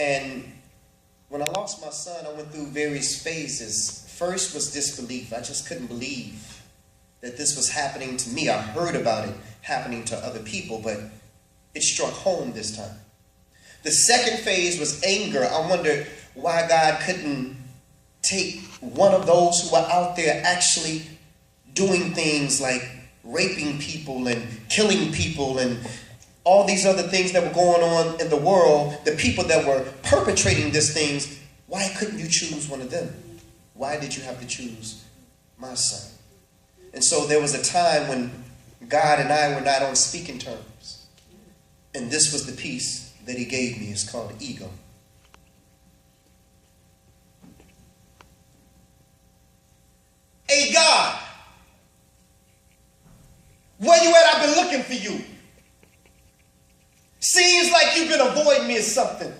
And when I lost my son, I went through various phases. First was disbelief. I just couldn't believe that this was happening to me. I heard about it happening to other people, but it struck home this time. The second phase was anger. I wondered why God couldn't take one of those who were out there actually doing things like raping people and killing people and all these other things that were going on in the world, the people that were perpetrating these things. Why couldn't you choose one of them? Why did you have to choose my son? And so there was a time when God and I were not on speaking terms. And this was the peace that he gave me. It's called E.G.O. Hey, God, where you at? I've been looking for you. Seems like you've been avoiding me or something.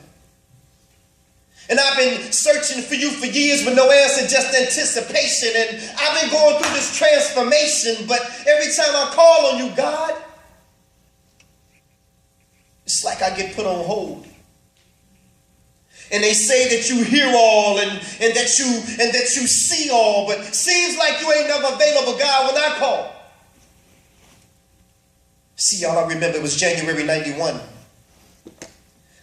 And I've been searching for you for years with no answer, just anticipation. And I've been going through this transformation, but every time I call on you, God, it's like I get put on hold. And they say that you hear all and that you see all, but seems like you ain't never available, God, when I call. See, y'all, I remember it was January 91.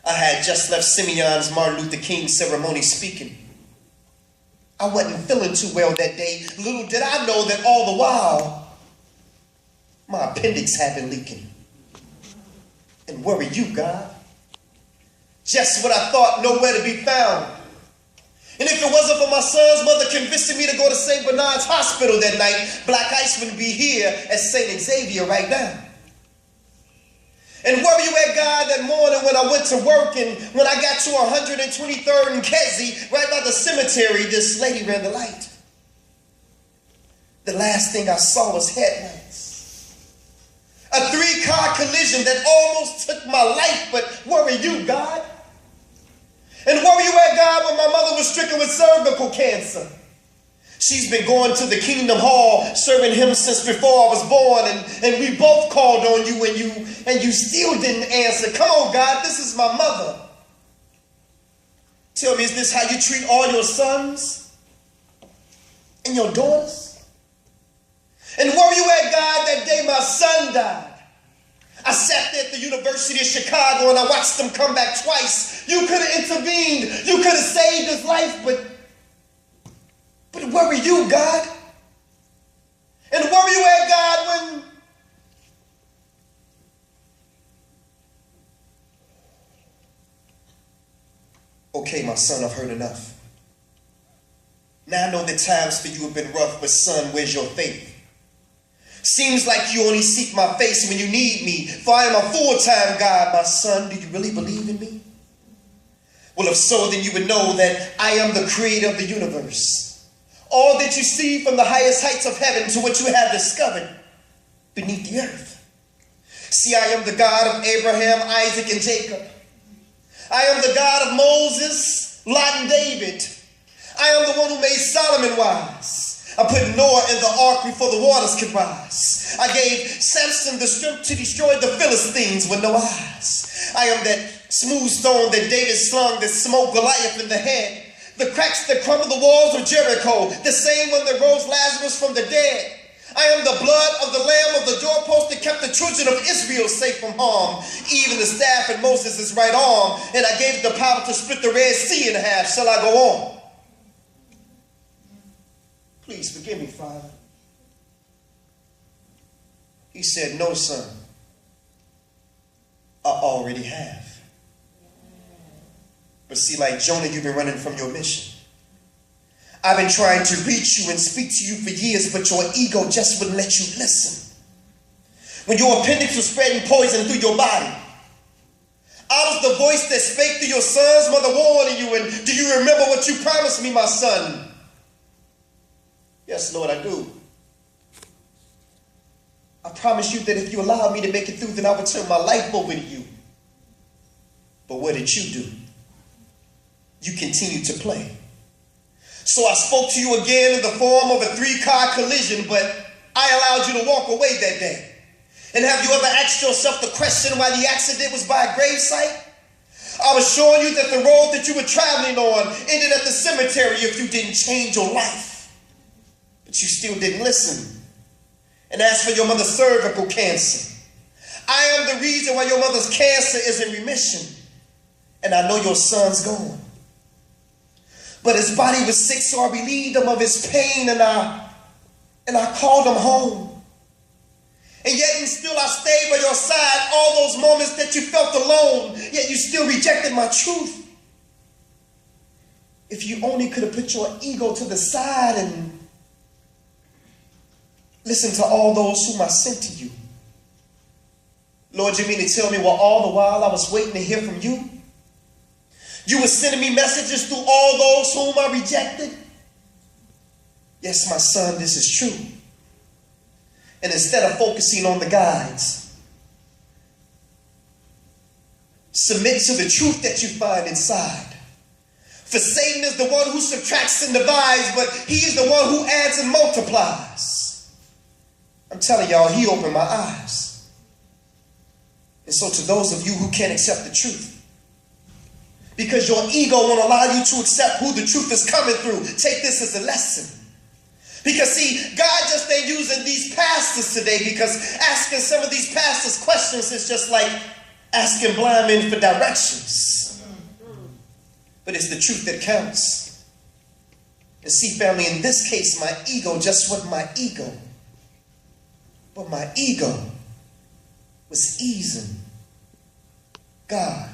I had just left Simeon's Martin Luther King ceremony speaking. I wasn't feeling too well that day. Little did I know that all the while, my appendix had been leaking. And where were you, God? Just what I thought, nowhere to be found. And if it wasn't for my son's mother convincing me to go to St. Bernard's Hospital that night, Black Ice wouldn't be here at St. Xavier right now. And where were you at, God, that morning when I went to work and when I got to 123rd and Kesey, right by the cemetery, this lady ran the light. The last thing I saw was headlights. A 3-car collision that almost took my life, but where were you, God? And where were you at, God, when my mother was stricken with cervical cancer? She's been going to the Kingdom Hall, serving him since before I was born, and we both called on you and you still didn't answer. Come on, God, this is my mother. Tell me, is this how you treat all your sons and your daughters? And where were you at, God, that day my son died? I sat there at the University of Chicago and I watched them come back twice. You could have intervened. You could have saved his life, but where were you, God? And where were you at, God, when okay, my son, I've heard enough. Now I know that times for you have been rough, but son, where's your faith? Seems like you only seek my face when you need me, for I am a full-time God. My son, do you really believe in me? Well, if so, then you would know that I am the creator of the universe. All that you see from the highest heights of heaven to what you have discovered beneath the earth. See, I am the God of Abraham, Isaac, and Jacob. I am the God of Moses, Lot, and David. I am the one who made Solomon wise. I put Noah in the ark before the waters could rise. I gave Samson the strength to destroy the Philistines with no eyes. I am that smooth stone that David slung that smote Goliath in the head. The cracks that crumbled the walls of Jericho, the same one that rose Lazarus from the dead. I am the blood of the lamb of the doorpost that kept the children of Israel safe from harm. Even the staff in Moses' right arm, and I gave the power to split the Red Sea in half. Shall I go on? Please forgive me, Father. He said, no, son. I already have. But see, like Jonah, you've been running from your mission. I've been trying to reach you and speak to you for years, but your ego just wouldn't let you listen. When your appendix was spreading poison through your body, I was the voice that spake through your son's mother warning you. And do you remember what you promised me, my son? Yes, Lord, I do. I promised you that if you allowed me to make it through, then I would turn my life over to you. But what did you do? You continued to play. So I spoke to you again in the form of a 3-car collision, but I allowed you to walk away that day. And have you ever asked yourself the question why the accident was by a gravesite? I was showing you that the road that you were traveling on ended at the cemetery if you didn't change your life. But you still didn't listen. And as for your mother's cervical cancer, I am the reason why your mother's cancer is in remission. And I know your son's gone. But his body was sick, so I relieved him of his pain, and I called him home. And yet and still I stayed by your side all those moments that you felt alone, yet you still rejected my truth. If you only could have put your ego to the side and listened to all those whom I sent to you. Lord, you mean to tell me, well, all the while I was waiting to hear from you, you were sending me messages through all those whom I rejected? Yes, my son, this is true. And instead of focusing on the guides, submit to the truth that you find inside. For Satan is the one who subtracts and divides, but he is the one who adds and multiplies. I'm telling y'all, he opened my eyes. And so to those of you who can't accept the truth, because your ego won't allow you to accept who the truth is coming through, take this as a lesson. Because see, God just ain't using these pastors today, because asking some of these pastors questions is just like asking blind men for directions. But it's the truth that counts. And see, family, in this case, my ego just wasn't my ego. But my ego was easing God.